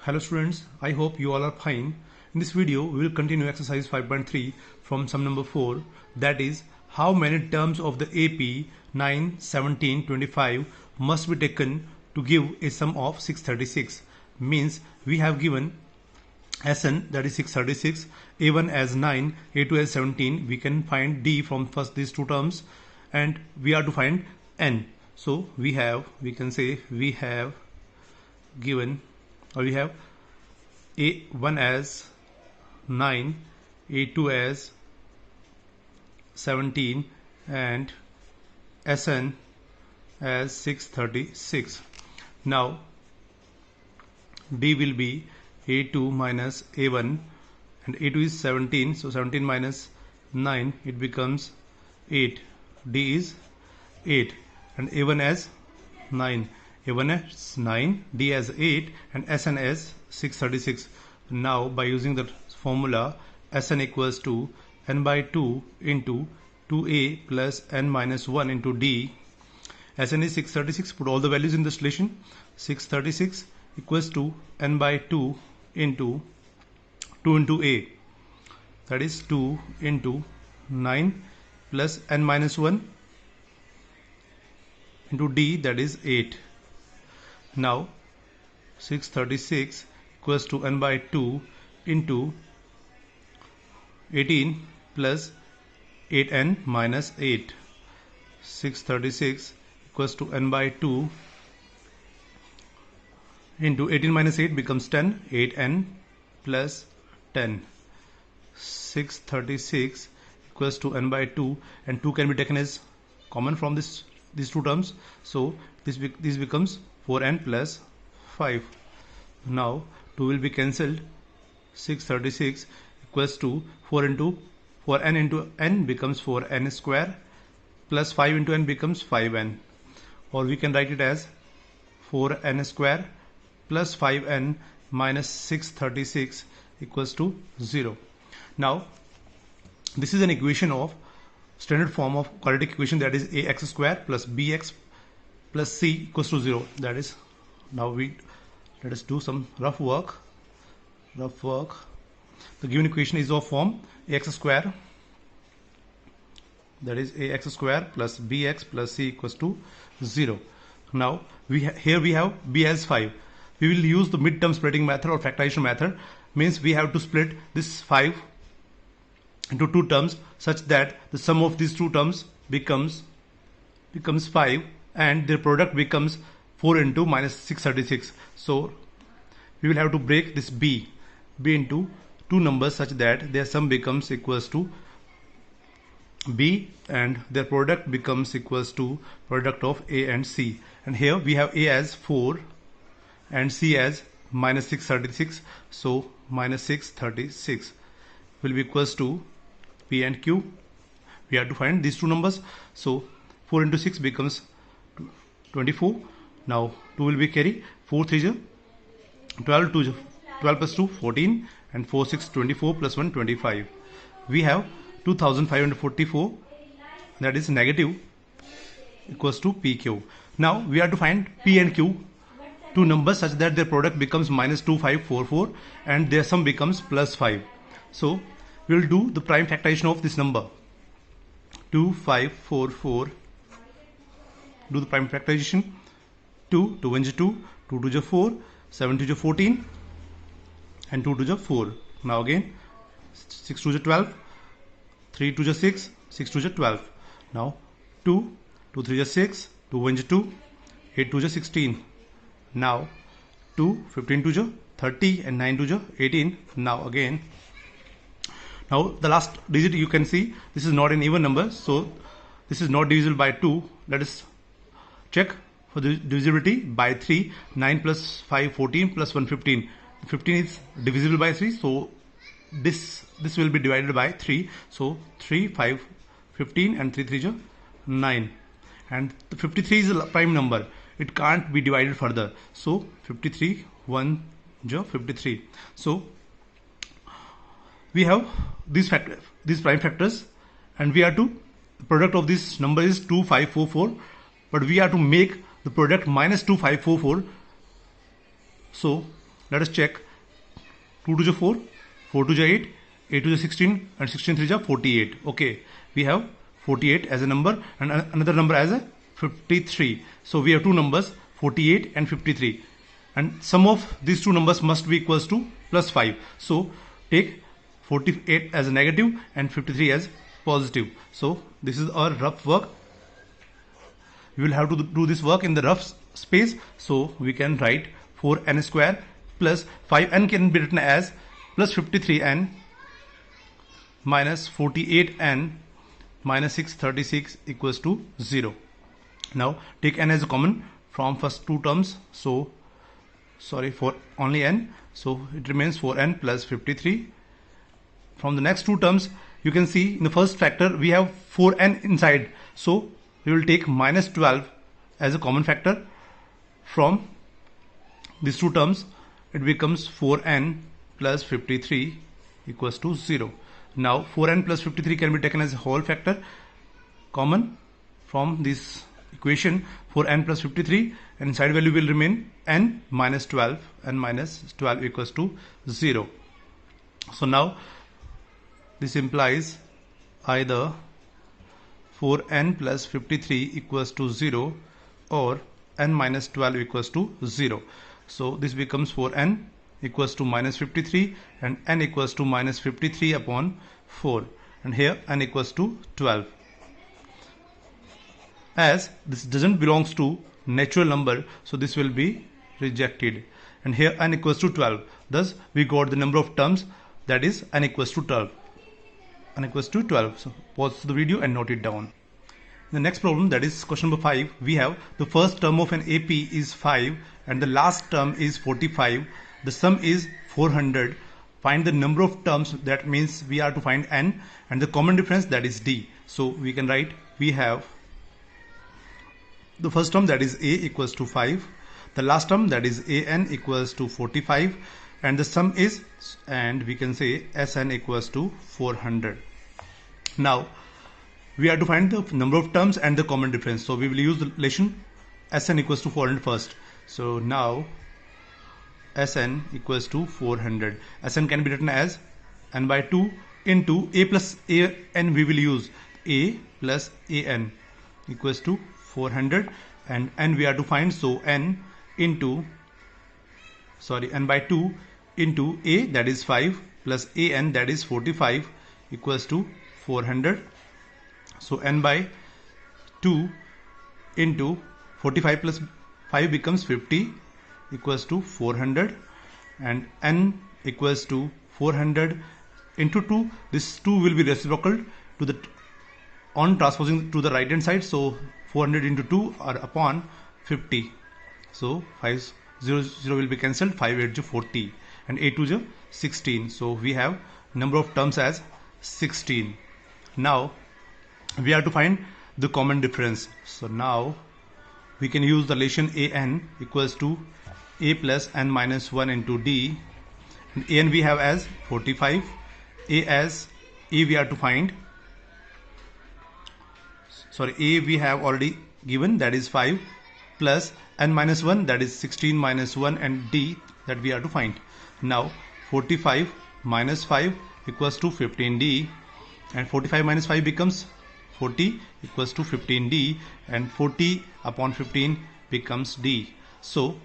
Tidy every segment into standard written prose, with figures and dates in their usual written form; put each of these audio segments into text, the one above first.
Hello students, I hope you all are fine. In this video, we will continue exercise 5.3 from sum number 4, that is how many terms of the AP 9, 17, 25 must be taken to give a sum of 636. Means we have given Sn, that is 636, A1 as 9, A2 as 17. We can find D from first these two terms and we are to find N. So we have given, or we have A1 as 9, A2 as 17 and Sn as 636. Now D will be A2 minus A1, and A2 is 17, so 17 minus 9, it becomes 8. D is 8 and A1 as 9. A1 as 9, D as 8 and Sn as 636. Now by using the formula, Sn equals to n by 2 into 2a plus n minus 1 into D. Sn is 636, put all the values in the solution. 636 equals to n by 2 into 2 into a, that is 2 into 9 plus n minus 1 into D, that is 8. Now 636 equals to n by 2 into 18 plus 8n minus 8. 636 equals to n by 2 into 18 minus 8 becomes 10, 8n plus 10. 636 equals to n by 2, and 2 can be taken as common from these two terms, so this becomes 4n plus 5. Now 2 will be cancelled. 636 equals to 4n into n becomes 4n square plus 5 into n becomes 5n, or we can write it as 4n square plus 5n minus 636 equals to 0. Now this is an equation of standard form of quadratic equation, that is ax square plus bx plus c equals to 0. That is, now let us do some rough work. The given equation is of form ax square, that is ax square plus bx plus c equals to 0. Now here we have b as 5. We will use the midterm splitting method or factorization method. Means we have to split this 5 into two terms such that the sum of these two terms becomes 5 and their product becomes 4 into minus 636. So we will have to break this b into two numbers such that their sum becomes equals to b and their product becomes equals to product of a and c. And here we have a as 4 and c as minus 636, so minus 636 will be equals to p and q. We have to find these two numbers, so 4 into 6 becomes 24. Now 2 will be carry, 4 3 12, 12 plus 2 14, and 4 6 24 plus 1 25. We have 2544, that is negative, equals to pq. Now we have to find p and q, two numbers such that their product becomes minus 2544 and their sum becomes plus 5. So we will do the prime factorization of this number. 2544, do the prime factorization. 2 2 1 is 2, 2 2 is 4, 7 2 is 14 and 2 2 is 4. Now again 6 2 is 12, 3 2 is 6, 6 2 is 12. Now 2 2 3 is 6, 2 1 is 2, 8 2 is 16. Now 2 15 2 is 30 and 9 2 is 18. Now again, now the last digit you can see this is not an even number, so this is not divisible by 2. Let us check for the divisibility by 3. 9 plus 5 14 plus 1 15. 15 is divisible by 3, so this will be divided by 3. So 3 5 15 and 3 3 is 9, and the 53 is a prime number. It can't be divided further, so 53 1 is 53. So we have these prime factors, and we are to, the product of this number is 2544, but we are to make the product minus 2544. So let us check. 2 to the 4, 4 to the 8, 8 to the 16, and 16 3 to 48. Okay, we have 48 as a number and another number as a 53. So we have two numbers, 48 and 53, and sum of these two numbers must be equals to plus 5. So take 48 as a negative and 53 as positive. So this is our rough work. We will have to do this work in the rough space. So we can write 4n square plus 5n can be written as plus 53n minus 48n minus 636 equals to 0. Now take n as a common from first two terms. So sorry, for only n. So it remains 4n plus 53. From the next two terms, you can see in the first factor we have 4n inside. So we will take minus 12 as a common factor. From these two terms, it becomes 4n plus 53 equals to 0. Now 4n plus 53 can be taken as a whole factor common from this equation. 4n plus 53, and inside value will remain n minus 12, and minus 12 equals to 0. So now this implies either 4n plus 53 equals to 0 or n minus 12 equals to 0. So this becomes 4n equals to minus 53 and n equals to minus 53 upon 4, and here n equals to 12. As this doesn't belongs to natural number, so this will be rejected, and here n equals to 12. Thus we got the number of terms, that is n equals to 12. N equals to 12. So pause the video and note it down. The next problem, that is question number 5, we have the first term of an AP is 5 and the last term is 45. The sum is 400. Find the number of terms, that means we are to find n, and the common difference, that is d. So we can write, we have the first term, that is a equals to 5, the last term, that is an equals to 45, and the sum is, and we can say sn equals to 400. Now we have to find the number of terms and the common difference. So we will use the relation Sn equals to 400 first. So now Sn equals to 400. Sn can be written as n by 2 into a plus an. We will use a plus an equals to 400, and n we are to find. So n by 2 into a, that is 5, plus an, that is 45, equals to 400. So n by 2 into 45 plus 5 becomes 50 equals to 400, and n equals to 400 into 2. This 2 will be reciprocal to the on transposing to the right hand side. So 400 into 2 are upon 50. So 5 0 0 will be cancelled. 5 8 40 and 8 2 16. So we have number of terms as 16. Now we have to find the common difference. So now we can use the relation an equals to a plus n minus 1 into d, and an we have as 45, a we are to find, sorry, a we have already given, that is 5, plus n minus 1, that is 16 minus 1, and d that we are to find. Now 45 minus 5 equals to 15d, and 45 minus 5 becomes 40 equals to 15d, and 40 upon 15 becomes d. So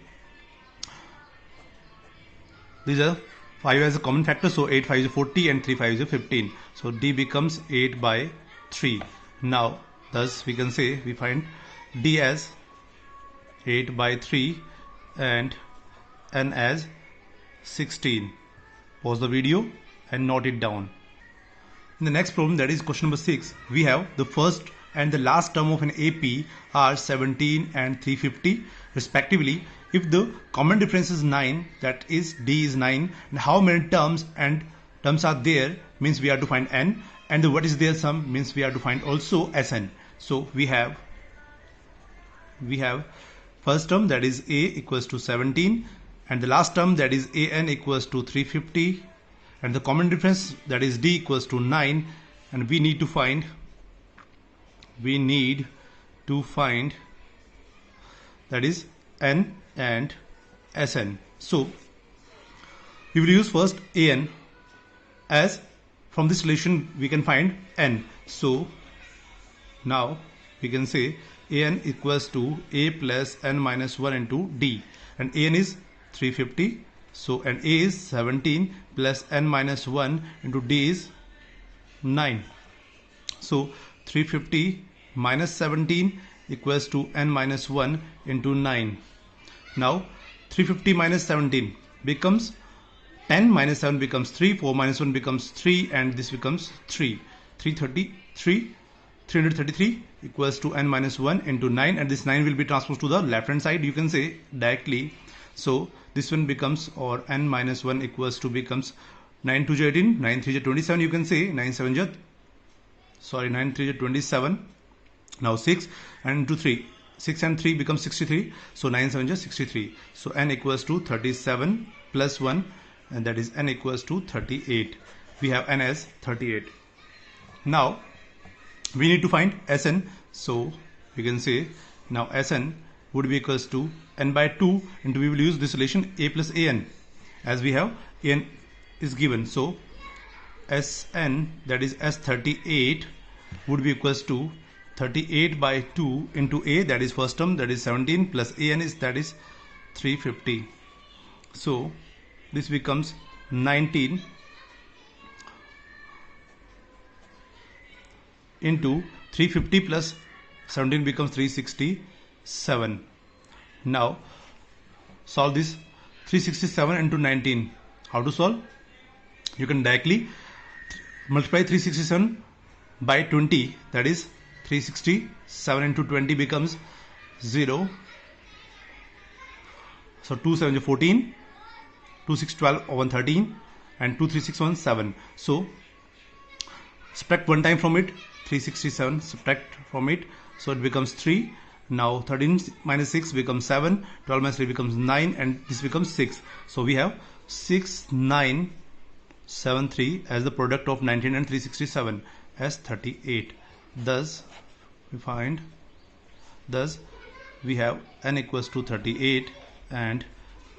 these are 5 as a common factor, so 8 5 is 40 and 3 5 is 15. So d becomes 8 by 3. Now thus we can say we find d as 8 by 3 and n as 16. Pause the video and note it down. In the next problem, that is question number 6, we have the first and the last term of an AP are 17 and 350 respectively. If the common difference is 9, that is d is 9, and how many terms and terms are there, means we have to find n, and what is their sum, means we have to find also Sn. So we have first term, that is a equals to 17, and the last term, that is an equals to 350, and the common difference, that is d equals to 9, and we need to find that is n and Sn. So we will use first an, as from this relation we can find n. So now we can say an equals to a plus n minus 1 into d, and an is 350. So and a is 17 plus n minus 1 into d is 9. So 350 minus 17 equals to n minus 1 into 9. Now 350 minus 17 becomes 10 minus 7 becomes 3, 4 minus 1 becomes 3, and this becomes 3. 333 equals to n minus 1 into 9, and this 9 will be transposed to the left hand side, you can say directly. So this one becomes, or n minus 1 equals to becomes 9 2 is 18, 9 3 is 27, you can say 9 3 is 27. Now 6 and into 3, 6 and 3 becomes 63, so 9 7 is 63. So n equals to 37 plus 1, and that is n equals to 38. We have n as 38. Now we need to find Sn, so we can say now Sn would be equals to n by 2 into, we will use this relation a plus an, as we have an is given. So Sn, that is S38, would be equals to 38 by 2 into a, that is first term, that is 17, plus an is, that is 350. So this becomes 19 into 350 plus 17 becomes 367. Now solve this 367 into 19. How to solve? You can directly multiply 367 by 20, that is 367 into 20 becomes 0. So 2 7 is 14, 2 6 12 1 13, and 2 3 6 1 7. So subtract one time from it, 367, subtract from it, so it becomes 3. Now 13 minus 6 becomes 7, 12 minus 3 becomes 9, and this becomes 6. So we have 6973 as the product of 19 and 367 as 38. Thus we have n equals to 38 and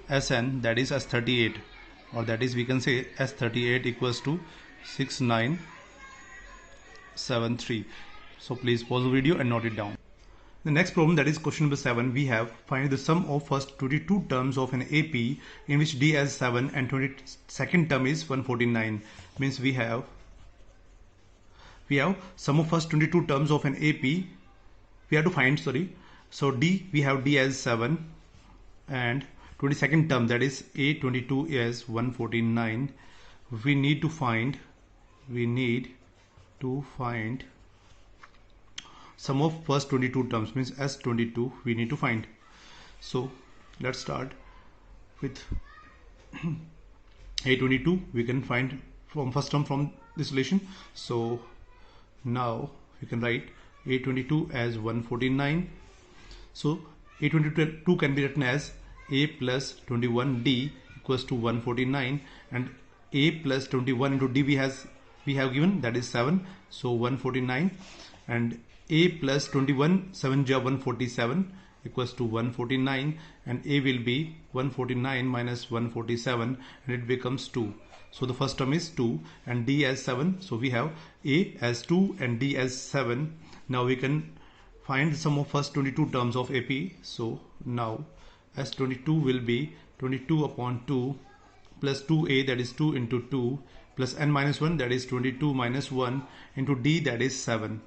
Sn, that is S38, or that is we can say S38 equals to 6973. So please pause the video and note it down. The next problem, that is question number 7, we have find the sum of first 22 terms of an AP in which D has 7 and 22nd term is 149. Means we have sum of first 22 terms of an AP. We have to find, so D, we have D as 7 and 22nd term, that is A22 is 149. We need to find sum of first 22 terms, means S22 we need to find. So let's start with A22. We can find from first term from this relation. So now we can write A22 as 149. So A22 can be written as A plus 21D equals to 149, and A plus 21 into D we have given, that is 7, so 149, and A plus 21 7 ja 147 equals to 149, and A will be 149 minus 147, and it becomes 2. So the first term is 2 and D as 7, so we have A as 2 and D as 7. Now we can find the sum of first 22 terms of AP. So now S22 will be 22 upon 2 plus 2A, that is 2 into 2, plus n minus 1, that is 22 minus 1 into D, that is 7.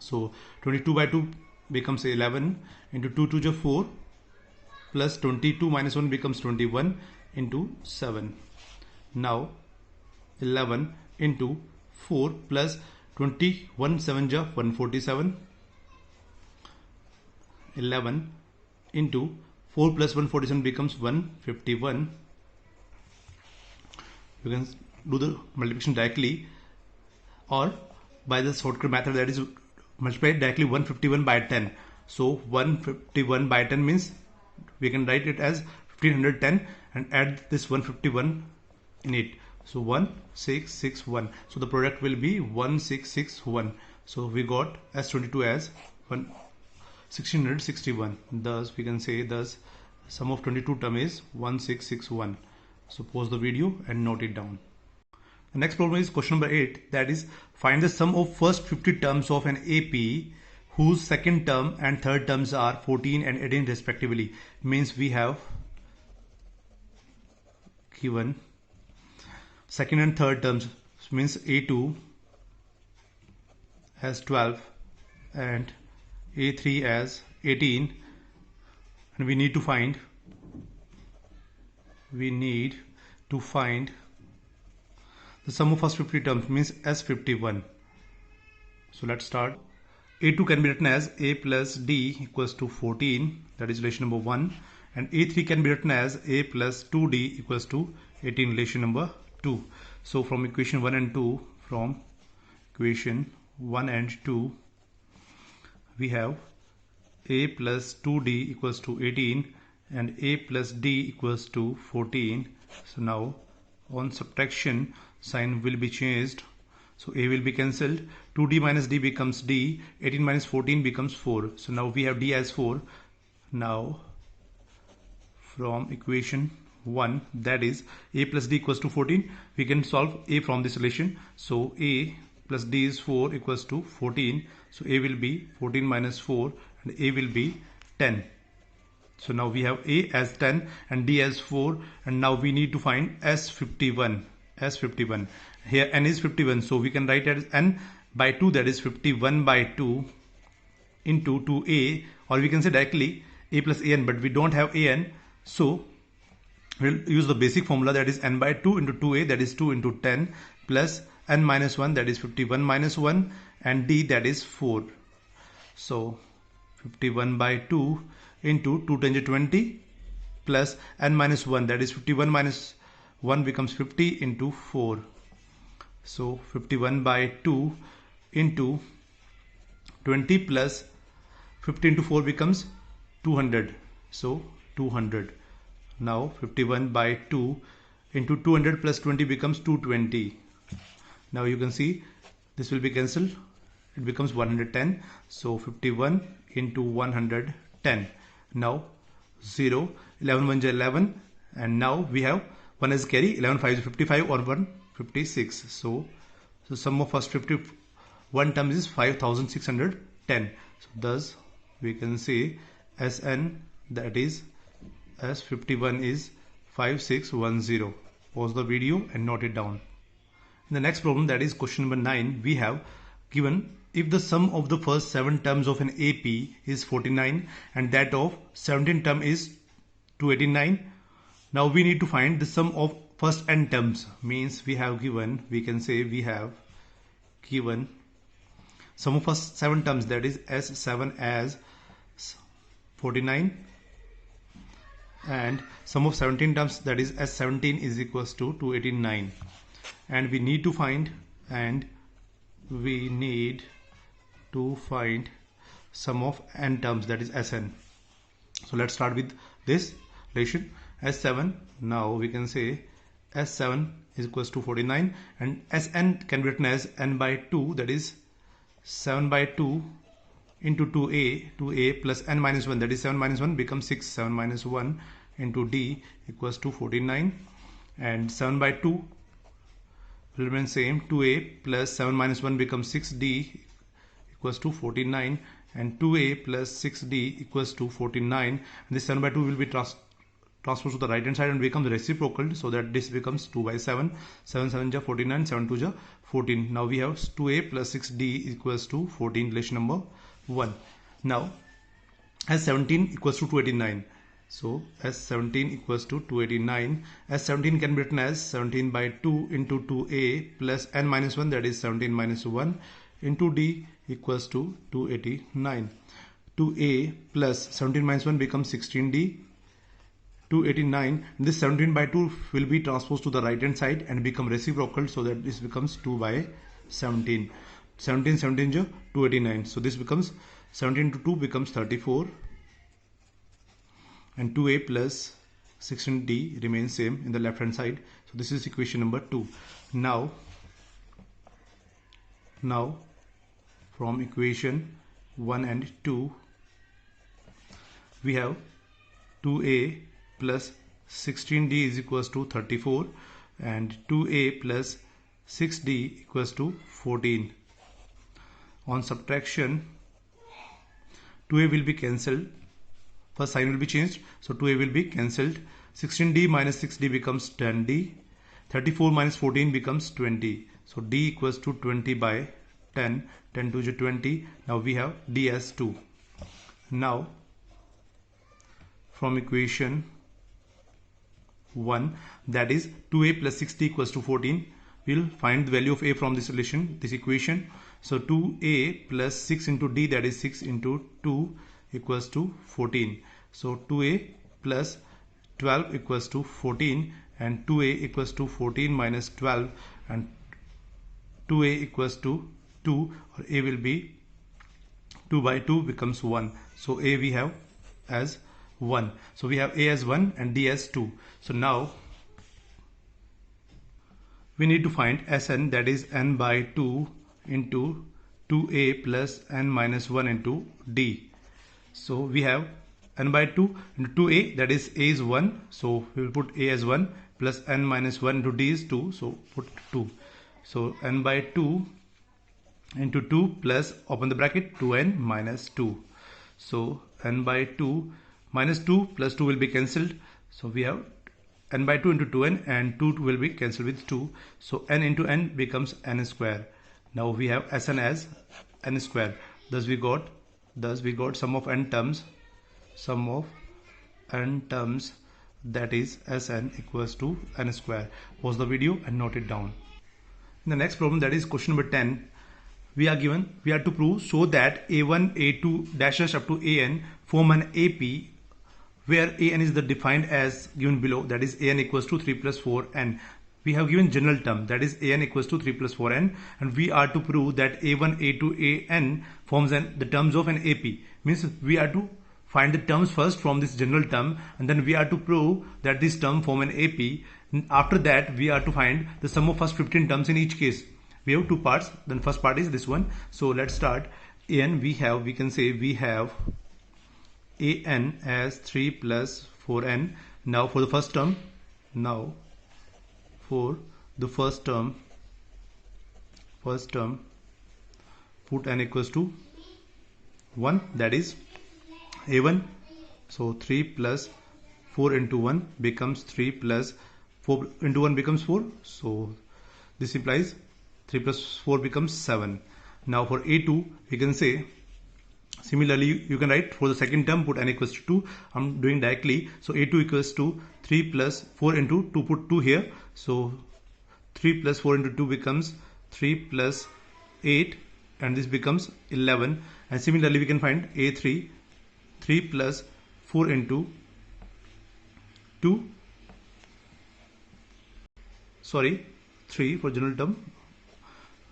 So 22 by 2 becomes 11 into 2 2 is 4, plus 22 minus 1 becomes 21 into 7. Now 11 into 4 plus 21 7 is 147. 11 into 4 plus 147 becomes 151. You can do the multiplication directly or by the shortcut method, that is multiply directly 151 by 10. So 151 by 10 means we can write it as 1510 and add this 151 in it. So 1661. So the product will be 1661. So we got S22 as 1661. Thus we can say, thus sum of 22 term is 1661. So pause the video and note it down. The next problem is question number 8, that is find the sum of first 50 terms of an AP whose second term and third terms are 14 and 18 respectively. Means we have given second and third terms, means A2 as 12 and A3 as 18, and we need to find the sum of first 50 terms, means S51. So let's start. A2 can be written as A plus D equals to 14, that is relation number 1, and A3 can be written as A plus 2D equals to 18, relation number 2. So from equation 1 and 2, we have A plus 2D equals to 18 and A plus D equals to 14. So now on subtraction, sign will be changed. So A will be cancelled. 2D minus D becomes D. 18 minus 14 becomes 4. So now we have D as 4. Now from equation 1, that is A plus D equals to 14, we can solve A from this relation. So A plus D is 4 equals to 14. So A will be 14 minus 4 and A will be 10. So now we have A as 10 and D as 4, and now we need to find S51. Here N is 51, so we can write it as N by 2, that is 51 by 2 into 2A, or we can say directly A plus AN, but we don't have AN, so we'll use the basic formula, that is N by 2 into 2A, that is 2 into 10, plus N minus 1, that is 51 minus 1, and D, that is 4. So 51 by 2 into 2 times 20 plus N minus 1, that is 51 minus 1 becomes 50 into 4. So 51 by 2 into 20 plus 50 into 4 becomes 200. So 200. Now 51 by 2 into 200 plus 20 becomes 220. Now you can see this will be cancelled. It becomes 110. So 51 into 110. Now 0, 11 1 is 11, and now we have 1 as carry, 11 5 is 55 or 156. So sum of first 51 terms is 5610. So thus we can say Sn, that is S51 is 5610. Pause the video and note it down. In the next problem, that is question number 9, we have given if the sum of the first 7 terms of an AP is 49 and that of 17 term is 289. Now we need to find the sum of first n terms, means we have given sum of first 7 terms, that is S7 as 49, and sum of 17 terms, that is S17 is equals to 289, and we need to find sum of n terms, that is Sn. So let's start with this relation S7. Now we can say S7 is equals to 49, and Sn can be written as n by 2, that is 7 by 2 into 2a plus n minus 1, that is 7 minus 1 becomes 6. 7 minus 1 into D equals to 49, and 7 by 2 will remain same. 2a plus 7 minus 1 becomes 6D equals to 49, and 2a plus 6D equals to 49, and this 7 by 2 will be transposed to the right hand side and becomes reciprocal, so that this becomes 2 by 7. 7 7 ja 49, 7 2 ja 14. Now we have 2a plus 6d equals to 14, relation number 1. Now S17 equals to 289. So S17 equals to 289. S17 can be written as 17 by 2 into 2a plus n minus 1, that is 17 minus 1 into D equals to 289. 2a plus 17 minus 1 becomes 16D. 289. This 17 by 2 will be transposed to the right hand side and become reciprocal, so that this becomes 2 by 17. 17 17 jo 289. So this becomes 17 to 2 becomes 34, and 2a plus 16d remains same in the left hand side. So this is equation number 2. Now from equation 1 and 2 we have 2a plus 16d is equals to 34 and 2a plus 6d equals to 14. On subtraction, 2a will be cancelled. First sign will be changed, so 2a will be cancelled. 16d minus 6d becomes 10d. 34 minus 14 becomes 20. So d equals to 20 by 10. 10 to 20. Now we have d as 2. Now from equation 1, that is 2a plus 6d equals to 14, we'll find the value of a from this equation. So 2a plus 6 into d, that is 6 into 2 equals to 14. So 2a plus 12 equals to 14, and 2a equals to 14 minus 12, and 2a equals to 2, or a will be 2 by 2 becomes 1. So a we have as 1. So we have a as 1 and d as 2. So now we need to find Sn, that is n by 2 into 2a plus n minus 1 into d. So we have n by 2 into 2a, that is a is 1. So we will put a as 1 plus n minus 1 into d is 2. So put 2. So n by 2 into 2 plus, open the bracket, 2n minus 2. So n by 2 minus 2 plus 2 will be cancelled. So we have n by 2 into 2n, and 2 will be cancelled with 2. So n into n becomes n square. Now we have Sn as n square. Thus we got sum of n terms. Sum of n terms, that is Sn equals to n square. Pause the video and note it down. In the next problem, that is question number 10, we are to prove so that a1, a2 dash dash up to an form an AP, where an is the defined as given below, that is an equals to 3 plus 4n. We have given general term, that is an equals to 3 plus 4n, and we are to prove that a1, a2, an forms the terms of an AP. Means we are to find the terms first from this general term, and then we are to prove that this term form an AP. After that, we are to find the sum of first 15 terms in each case. We have two parts. Then first part is this one. So let's start. An we can say we have an as 3 plus 4n. Now for the first term, put n equals to 1, that is a1. So 3 plus 4 into 1 becomes 3 plus 4 into 1 becomes 4. So this implies 3 plus 4 becomes 7. Now for a2, we can say, similarly you can write for the second term, put n equals to 2. I'm doing directly. So a2 equals to 3 plus 4 into 2, put 2 here. So 3 plus 4 into 2 becomes 3 plus 8, and this becomes 11. And similarly we can find a3, 3 plus 4 into 2, 3 for general term,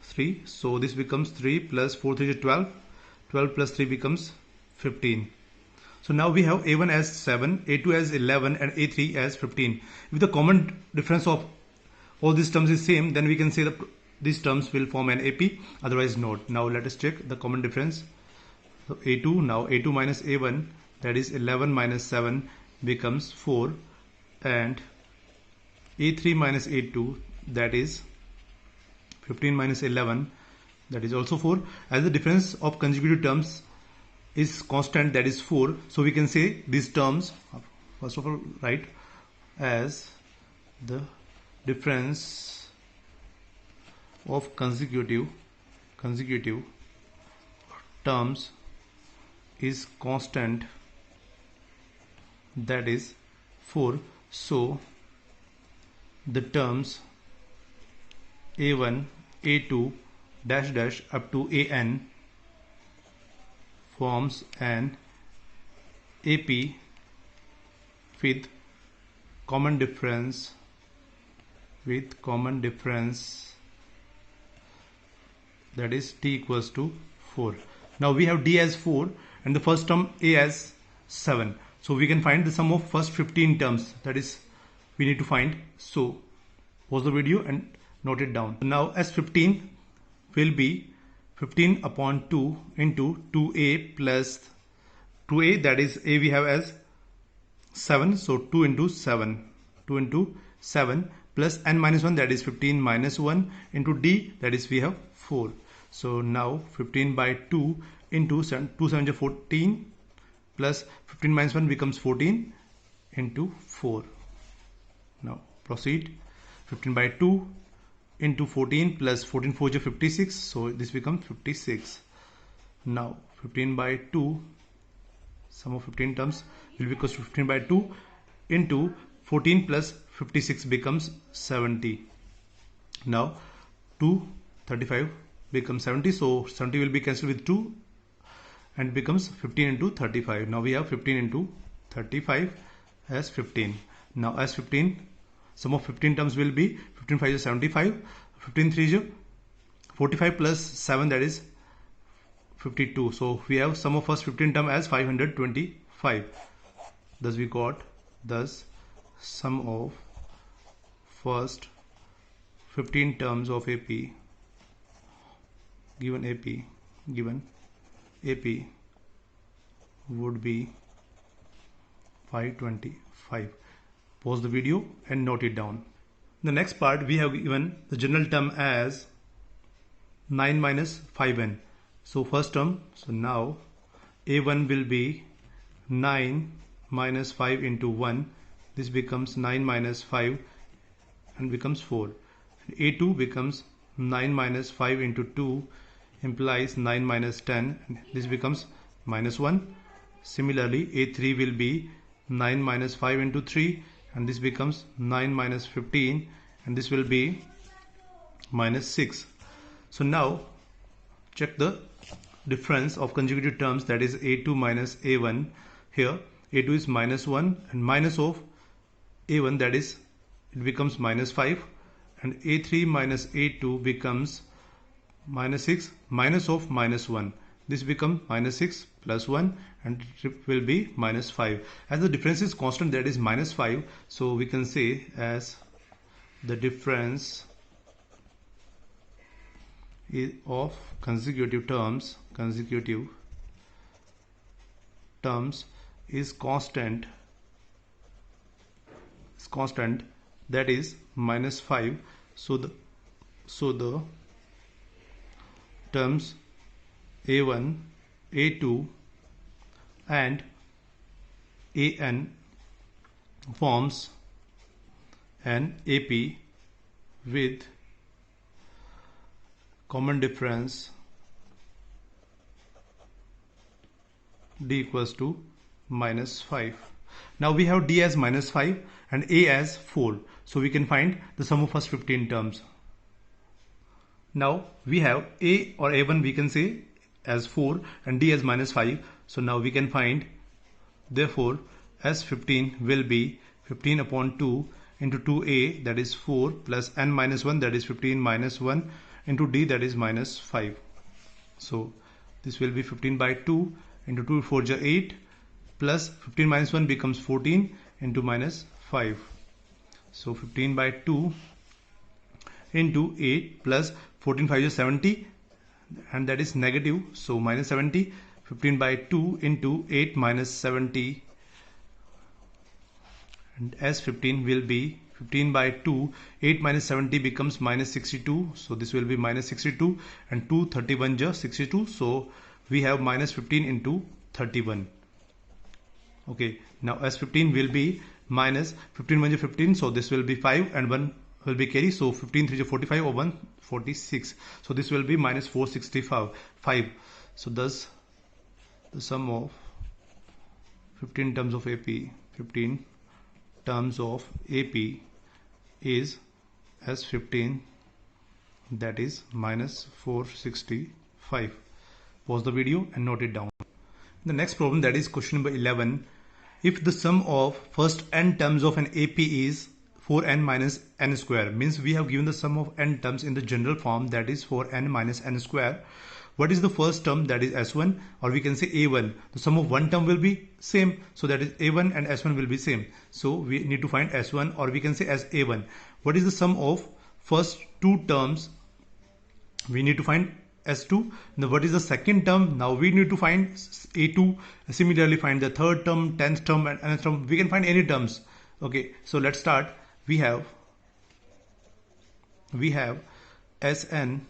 3. So this becomes 3 plus 4, 3 is 12. 12 plus 3 becomes 15. So now we have a1 as 7, a2 as 11, and a3 as 15. If the common difference of all these terms is same, then we can say that these terms will form an AP, otherwise not. Now let us check the common difference. So a2, now a2 minus a1, that is 11 minus 7 becomes 4, and a3 minus a2, that is 15 minus 11, that is also 4. As the difference of consecutive terms is constant, that is 4, so we can say these terms, first of all write as the difference of consecutive terms is constant, that is 4. So the terms a1, a2 dash dash up to an forms an AP with common difference that is t equals to 4. Now we have d as 4 and the first term a as 7. So we can find the sum of first 15 terms, that is we need to find. So pause the video and note it down. Now as 15 will be 15 upon 2 into 2a plus 2a, that is a we have as 7, so 2 into 7, 2 into 7 plus n minus 1, that is 15 minus 1 into d, that is we have 4. So now 15 by 2 into 7, 2 7 is 14 plus 15 minus 1 becomes 14 into 4. Now proceed. 15 by 2 into 14 plus 14 4 is 56, so this becomes 56. Now 15 by 2, sum of 15 terms will be equal to 15 by 2 into 14 plus 56 becomes 70. Now 2 35 becomes 70, so 70 will be cancelled with 2 and becomes 15 into 35. Now we have 15 into 35 as 15. Now as 15, sum of 15 terms will be 15 5 is 75, 15 3 is 45 plus 7, that is 52. So we have sum of first 15 term as 525. Thus we got sum of first 15 terms of AP given AP would be 525. Pause the video and note it down. The next part we have given the general term as 9 minus 5n. So first term, so now a1 will be 9 minus 5 into 1. This becomes 9 minus 5 and becomes 4. And a2 becomes 9 minus 5 into 2 implies 9 minus 10, and this becomes minus 1. Similarly a3 will be 9 minus 5 into 3, and this becomes 9 minus 15, and this will be minus 6. So now check the difference of consecutive terms, that is a2 minus a1. Here a2 is minus 1 and minus of a1, that is it becomes minus 5, and a3 minus a2 becomes minus 6 minus of minus 1. This becomes minus 6 plus 1, and it will be minus 5. As the difference is constant, that is minus 5, so we can say as the difference of consecutive terms is constant, that is minus 5. So the terms a1, a2 and an forms an AP with common difference d equals to minus 5. Now we have d as minus 5 and a as 4, so we can find the sum of first 15 terms. Now we have a or a1 we can say as 4 and d as minus 5, so now we can find, therefore S15 will be 15 upon 2 into 2a, that is 4, plus n minus 1, that is 15 minus 1 into d, that is minus 5. So this will be 15 by 2 into 2 4 is 8, plus 15 minus 1 becomes 14 into minus 5. So 15 by 2 into 8 plus 14 5 is 70, and that is negative, so minus 70. 15 by 2 into 8 minus 70, and S15 will be 15 by 2, 8 minus 70 becomes minus 62, so this will be minus 62, and 2 31 just 62, so we have minus 15 into 31. Okay, now S15 will be minus 15 1 15, so this will be 5 and 1 will be carry, so 15 3 45 or 1 46, so this will be minus 465. So thus the sum of 15 terms of AP is S15, that is minus 465. Pause the video and note it down. The next problem, that is question number 11. If the sum of first n terms of an AP is 4n minus n square, means we have given the sum of n terms in the general form, that is 4n minus n square. What is the first term, that is S1, or we can say A1. The sum of one term will be same, so that is A1 and S1 will be same. So we need to find S1, or we can say as A1. What is the sum of first two terms? We need to find S2. Now what is the second term? Now we need to find A2. Similarly find the third term, 10th term and nth term. We can find any terms. Okay, so let's start. We have Sn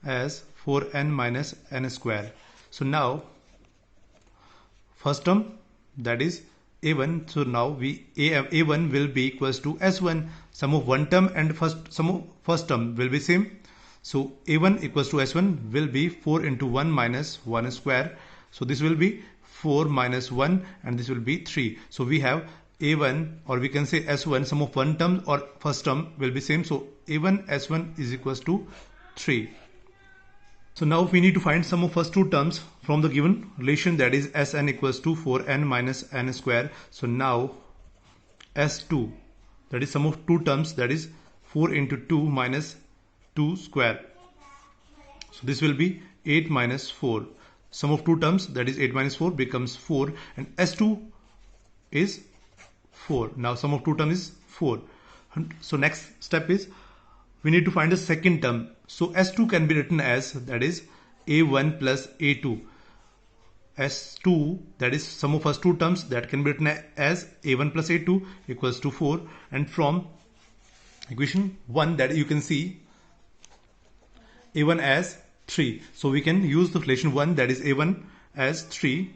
as 4n minus n square. So now first term, that is A1. So now A1 will be equals to S1. Sum of one term and sum of first term will be same. So A1 equals to S1 will be 4 into 1 minus 1 square. So this will be 4 minus 1 and this will be 3. So we have A1, or we can say S1, sum of one term or first term will be same. So A1 S1 is equals to 3. So now we need to find sum of first two terms from the given relation, that is Sn equals to 4n minus n square. So now S2, that is sum of two terms, that is 4 into 2 minus 2 square. So this will be 8 minus 4. Sum of two terms, that is 8 minus 4 becomes 4, and S2 is 4. Now sum of two terms is 4. So next step is we need to find the second term. So S2 can be written as, that is A1 plus A2. S2, that is sum of first two terms, that can be written as A1 plus A2 equals to 4. And from equation 1, that you can see A1 as 3. So we can use the relation 1, that is A1 as 3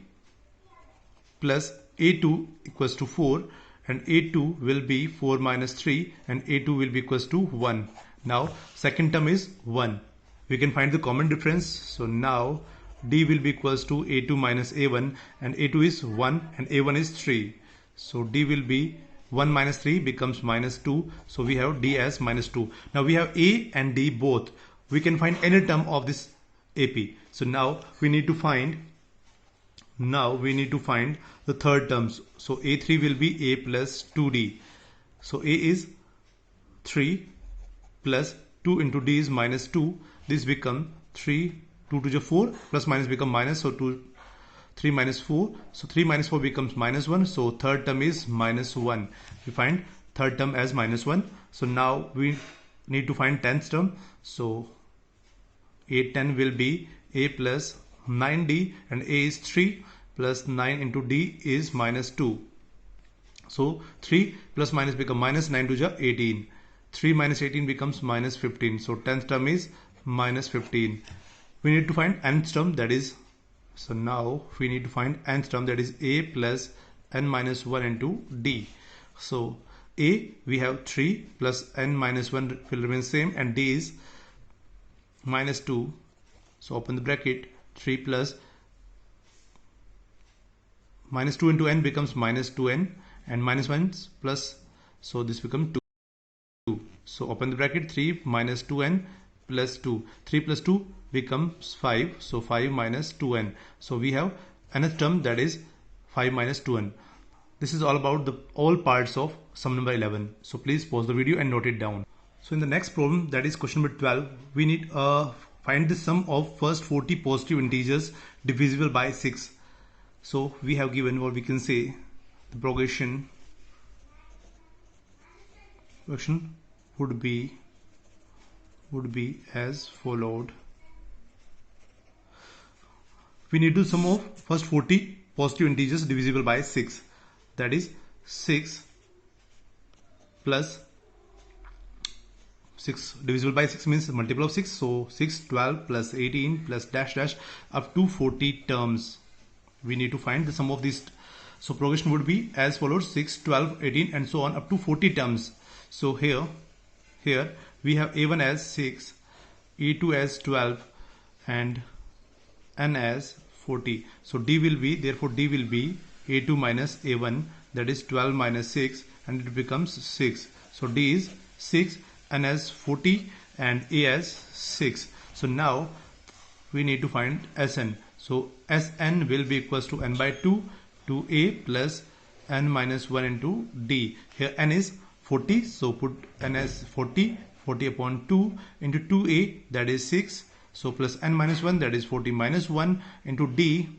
plus A2 equals to 4, and A2 will be 4 minus 3 and A2 will be equals to 1. Now second term is 1. We can find the common difference. So now D will be equals to A2 minus A1, and A2 is 1 and A1 is 3. So D will be 1 minus 3 becomes minus 2. So we have D as minus 2. Now we have A and D both. We can find any term of this AP. So now we need to find the third terms. So A3 will be A plus 2D. So A is 3 plus 2 into D is minus 2. This become 3, 2 to the 4, plus minus become minus. So 3 minus 4. So 3 minus 4 becomes minus 1. So third term is minus 1. We find third term as minus 1. So now we need to find 10th term. So A10 will be A plus 9D, and A is 3 plus 9 into D is minus 2. So 3 plus minus become minus, 9 to the 18. 3 minus 18 becomes minus 15. So 10th term is minus 15. We need to find nth term, that is, so now we need to find nth term, that is A plus n minus 1 into D. So A, we have 3 plus n minus 1 will remain same, and D is minus 2. So open the bracket, 3 plus minus 2 into n becomes minus 2n, and minus 1 plus, so this becomes 2. So open the bracket, 3 minus 2n plus 2. 3 plus 2 becomes 5. So 5 minus 2n. So we have nth term, that is 5 minus 2n. This is all about all parts of sum number 11. So please pause the video and note it down. So in the next problem, that is question number 12, we need find the sum of first 40 positive integers divisible by 6. So we have given, what we can say, the progression would be as followed. We need to sum of first 40 positive integers divisible by 6. That is 6 plus 6 divisible by 6 means multiple of 6. So 6, 12 plus 18 plus dash dash up to 40 terms. We need to find the sum of these. So progression would be as follows: 6, 12, 18 and so on up to 40 terms. So here we have A1 as 6, A2 as 12 and N as 40. So D will be, therefore D will be A2 minus A1, that is 12 minus 6, and it becomes 6. So D is 6, N as 40 and A as 6. So now we need to find Sn. So Sn will be equals to n by 2 to A plus n minus 1 into D. Here n is 40, so put n as 40 upon 2 into 2A, that is 6. So plus n minus 1, that is 40 minus 1 into D,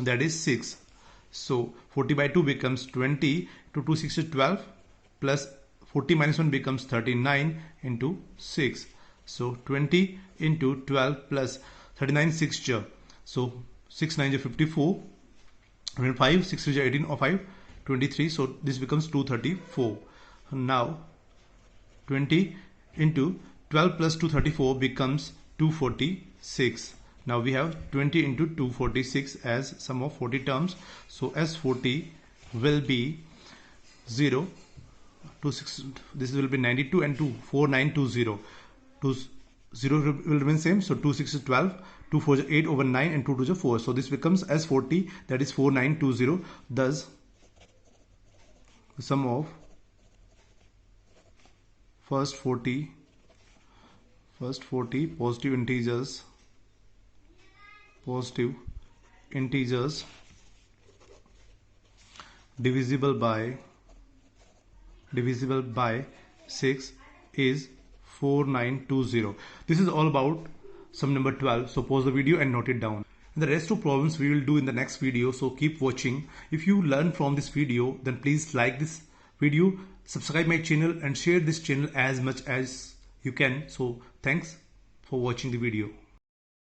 that is 6. So 40 by 2 becomes 20, to 2 6 is 12, plus 40 minus 1 becomes 39 into 6. So 20 into 12 plus 39 6 jar. So 6 9 54. And then 5 6 3 18 or 5 23. So this becomes 234. Now 20 into 12 plus 234 becomes 246. Now we have 20 into 246 as sum of 40 terms. So S40 will be 0 to 6. This will be 92 and 2 4920. 0 will remain same. So 2 6 is 12, 2 4 is 8 over 9 and 2 2 is 4. So this becomes S40, that is 4920. Thus the sum of first 40 positive integers divisible by 6 is 4920. This is all about sum number 12. So pause the video and note it down. And the rest of problems we will do in the next video, so keep watching. If you learn from this video, then please like this video, subscribe my channel and share this channel as much as you can. So thanks for watching the video.